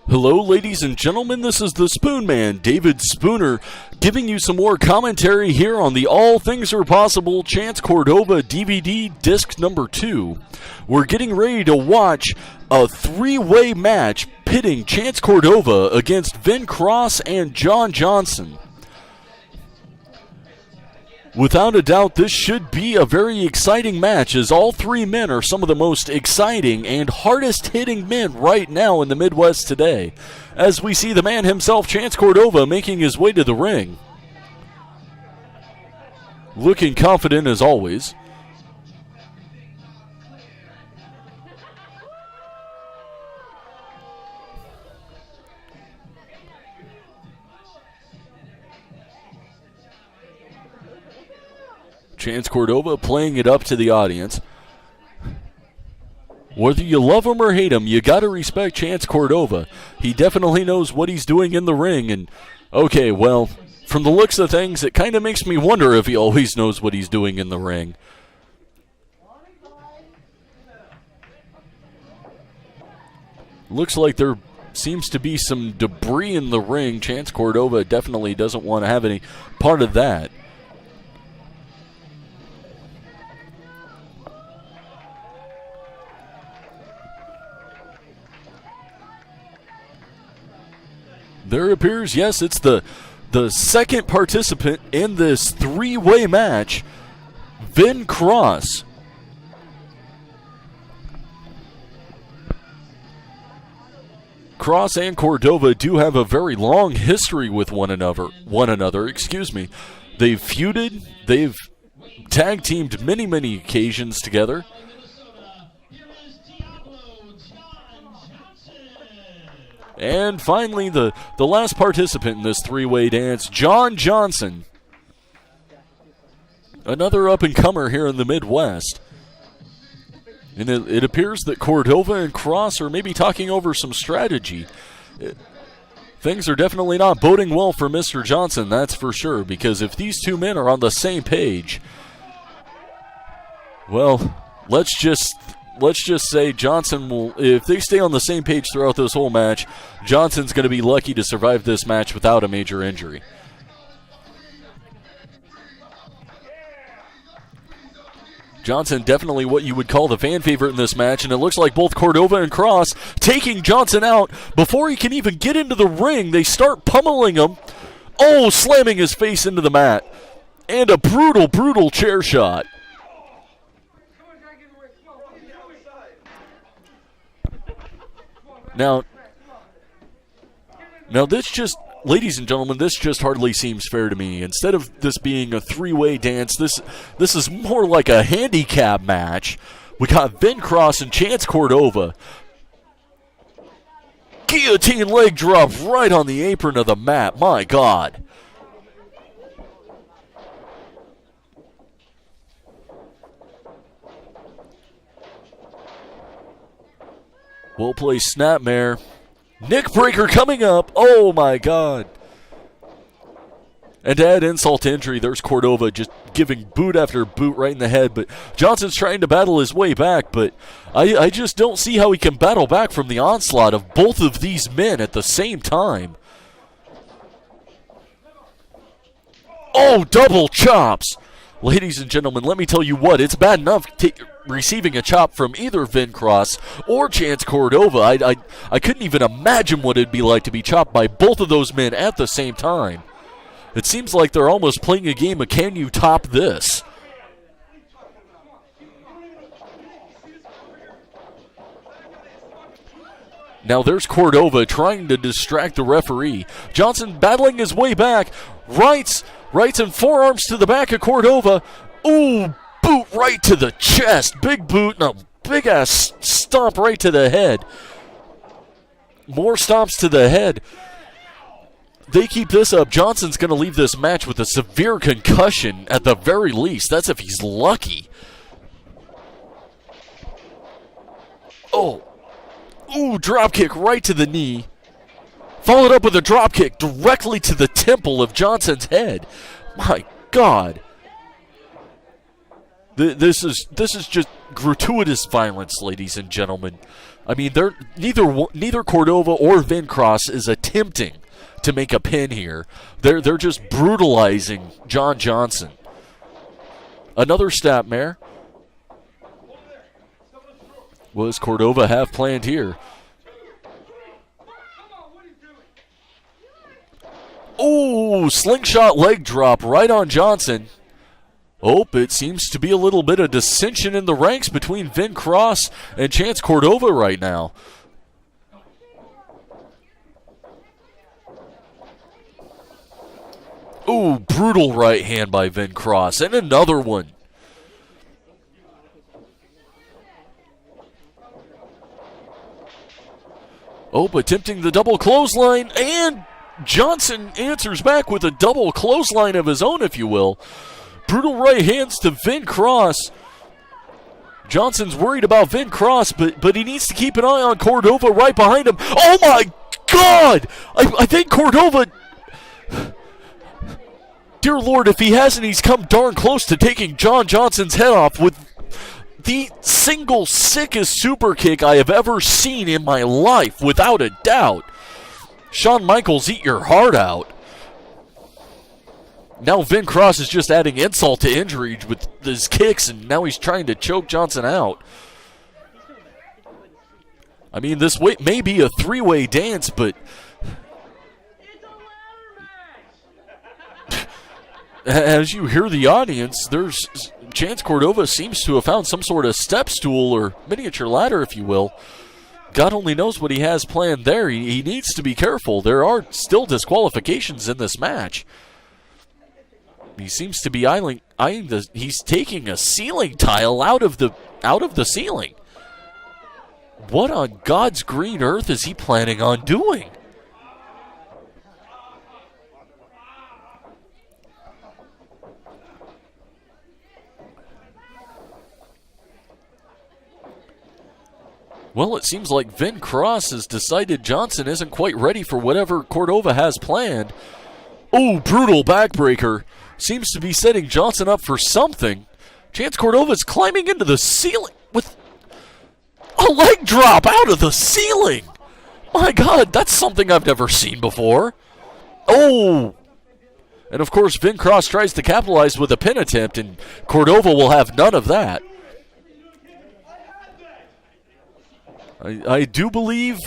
Hello, ladies and gentlemen, this is the Spoon Man, David Spooner, giving you some more commentary here on the All Things Are Possible Chance Cordova DVD Disc number 2. We're getting ready to watch a three-way match pitting Chance Cordova against Vin Cross and John Johnson. Without a doubt, this should be a very exciting match, as all three men are some of the most exciting and hardest-hitting men right now in the Midwest today, as we see the man himself, Chance Cordova, making his way to the ring. Looking confident as always. Chance Cordova playing it up to the audience. Whether you love him or hate him, you got to respect Chance Cordova. He definitely knows what he's doing in the ring. And, okay, well, from the looks of things, it kind of makes me wonder if he always knows what he's doing in the ring. Looks like there seems to be some debris in the ring. Chance Cordova definitely doesn't want to have any part of that. There appears, yes, it's the second participant in this three-way match, Vin Cross. Cross and Cordova do have a very long history with one another. They've feuded, they've tag-teamed many occasions together. And finally, the last participant in this three-way dance, John Johnson. Another up-and-comer here in the Midwest. And it appears that Cordova and Cross are maybe talking over some strategy. Things are definitely not boding well for Mr. Johnson, that's for sure, because if these two men are on the same page, well, let's just say Johnson will, if they stay on the same page throughout this whole match, Johnson's going to be lucky to survive this match without a major injury. Johnson definitely what you would call the fan favorite in this match, and it looks like both Cordova and Cross taking Johnson out. Before he can even get into the ring, they start pummeling him. Oh, slamming his face into the mat. And a brutal chair shot. Now this just, ladies and gentlemen, this just hardly seems fair to me. Instead of this being a three-way dance, this is more like a handicap match. We got Vin Cross and Chance Cordova. Guillotine leg drop right on the apron of the mat. My God. Well played snapmare. Nick Breaker coming up. Oh, my God. And to add insult to injury, there's Cordova just giving boot after boot right in the head. But Johnson's trying to battle his way back. But I just don't see how he can battle back from the onslaught of both of these men at the same time. Oh, double chops. Ladies and gentlemen, let me tell you what, it's bad enough receiving a chop from either Vin Cross or Chance Cordova. I couldn't even imagine what it'd be like to be chopped by both of those men at the same time. It seems like they're almost playing a game of can you top this? Now there's Cordova trying to distract the referee. Johnson battling his way back. Rights and forearms to the back of Cordova. Ooh, boot right to the chest. Big boot and a big-ass stomp right to the head. More stomps to the head. They keep this up. Johnson's going to leave this match with a severe concussion at the very least. That's if he's lucky. Oh. Ooh, dropkick right to the knee. Followed up with a dropkick directly to the temple of Johnson's head. My God. This is just gratuitous violence, ladies and gentlemen. I mean, neither Cordova or Vincross is attempting to make a pin here. They're just brutalizing John Johnson. Another snap mare. What does Cordova have planned here? Oh, slingshot leg drop right on Johnson. Oh, it seems to be a little bit of dissension in the ranks between Vincross and Chance Cordova right now. Ooh, brutal right hand by Vincross, and another one. Oh, attempting the double clothesline, and Johnson answers back with a double clothesline of his own, if you will. Brutal right hands to Vincross. Johnson's worried about Vincross, but he needs to keep an eye on Cordova right behind him. Oh, my God! I think Cordova... Dear Lord, if he hasn't, he's come darn close to taking John Johnson's head off with the single sickest super kick I have ever seen in my life, without a doubt. Shawn Michaels, eat your heart out. Now Vincross is just adding insult to injury with his kicks, and now he's trying to choke Johnson out. I mean, this may be a three-way dance, but... as you hear the audience, Chance Cordova seems to have found some sort of step stool or miniature ladder, if you will. God only knows what he has planned there. He needs to be careful. There are still disqualifications in this match. He seems to be he's taking a ceiling tile out of the ceiling. What on God's green earth is he planning on doing? Well, it seems like Vincross has decided Johnson isn't quite ready for whatever Cordova has planned. Oh, brutal backbreaker. Seems to be setting Johnson up for something. Chance Cordova's climbing into the ceiling with a leg drop out of the ceiling. My God, that's something I've never seen before. Oh! And of course, Vincross tries to capitalize with a pin attempt, and Cordova will have none of that. I do believe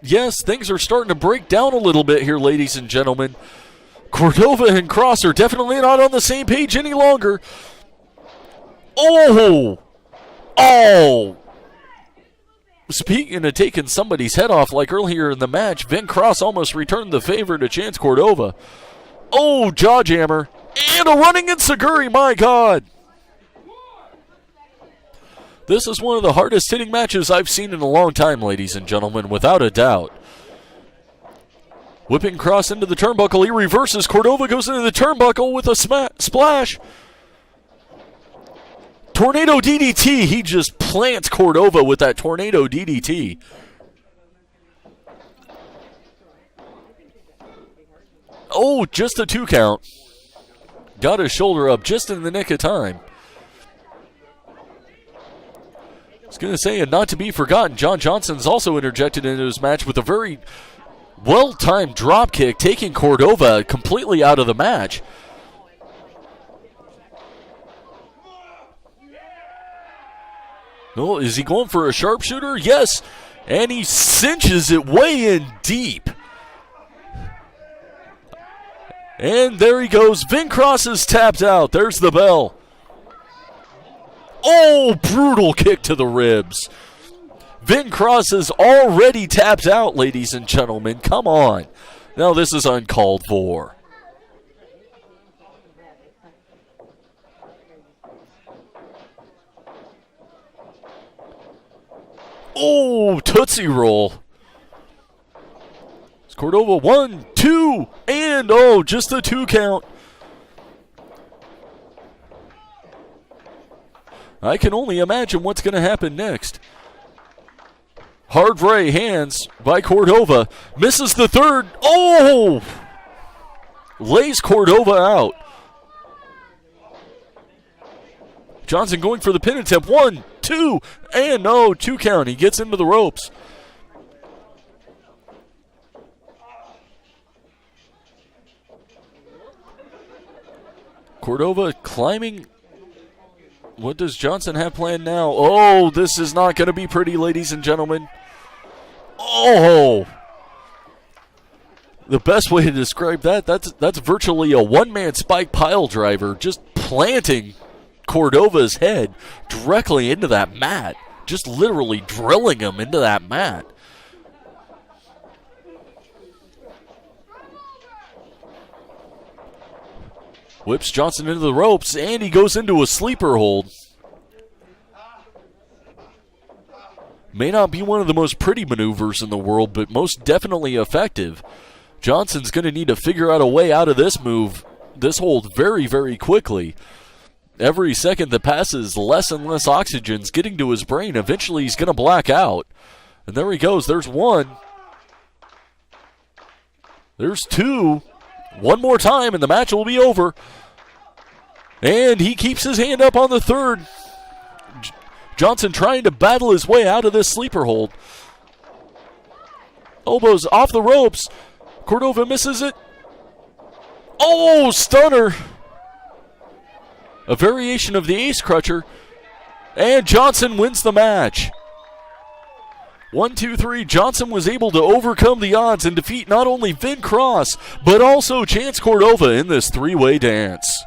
yes, things are starting to break down a little bit here, ladies and gentlemen. Cordova and Cross are definitely not on the same page any longer. Oh! Speaking of taking somebody's head off like earlier in the match, Vincross almost returned the favor to Chance Cordova. Oh, jaw jammer. And a running enziguri, my God! This is one of the hardest hitting matches I've seen in a long time, ladies and gentlemen, without a doubt. Whipping Cross into the turnbuckle, he reverses. Cordova goes into the turnbuckle with a splash. Tornado DDT, he just plants Cordova with that tornado DDT. Oh, just a 2 count. Got his shoulder up just in the nick of time. I was going to say, and not to be forgotten, John Johnson's also interjected into his match with a very well-timed drop kick, taking Cordova completely out of the match. Oh, is he going for a sharpshooter? Yes, and he cinches it way in deep. And there he goes. Vincross is tapped out. There's the bell. Oh, brutal kick to the ribs. Vincross is already tapped out, ladies and gentlemen. Come on. Now this is uncalled for. Oh, Tootsie Roll. It's Cordova 1, 2, and just a 2 count. I can only imagine what's going to happen next. Hard right hands by Cordova. Misses the third. Oh! Lays Cordova out. Johnson going for the pin attempt. 1, 2, and no, 2 count. He gets into the ropes. Cordva climbing. What does Johnson have planned now? Oh, this is not going to be pretty, ladies and gentlemen. Oh! The best way to describe that's virtually a one-man spike pile driver, just planting Cordva's head directly into that mat. Just literally drilling him into that mat. Whips Johnson into the ropes, and he goes into a sleeper hold. May not be one of the most pretty maneuvers in the world, but most definitely effective. Johnson's going to need to figure out a way out of this move, this hold, very, very quickly. Every second that passes, less and less oxygen's getting to his brain. Eventually, he's going to black out. And there he goes. There's 1. There's 2. One more time, and the match will be over. And he keeps his hand up on the 3rd. Johnson trying to battle his way out of this sleeper hold. Elbows off the ropes. Cordva misses it. Oh, stunner. A variation of the ace crutcher. And Johnson wins the match. 1, 2, 3. Johnson was able to overcome the odds and defeat not only Vin Cross, but also Chance Cordva in this 3-way dance.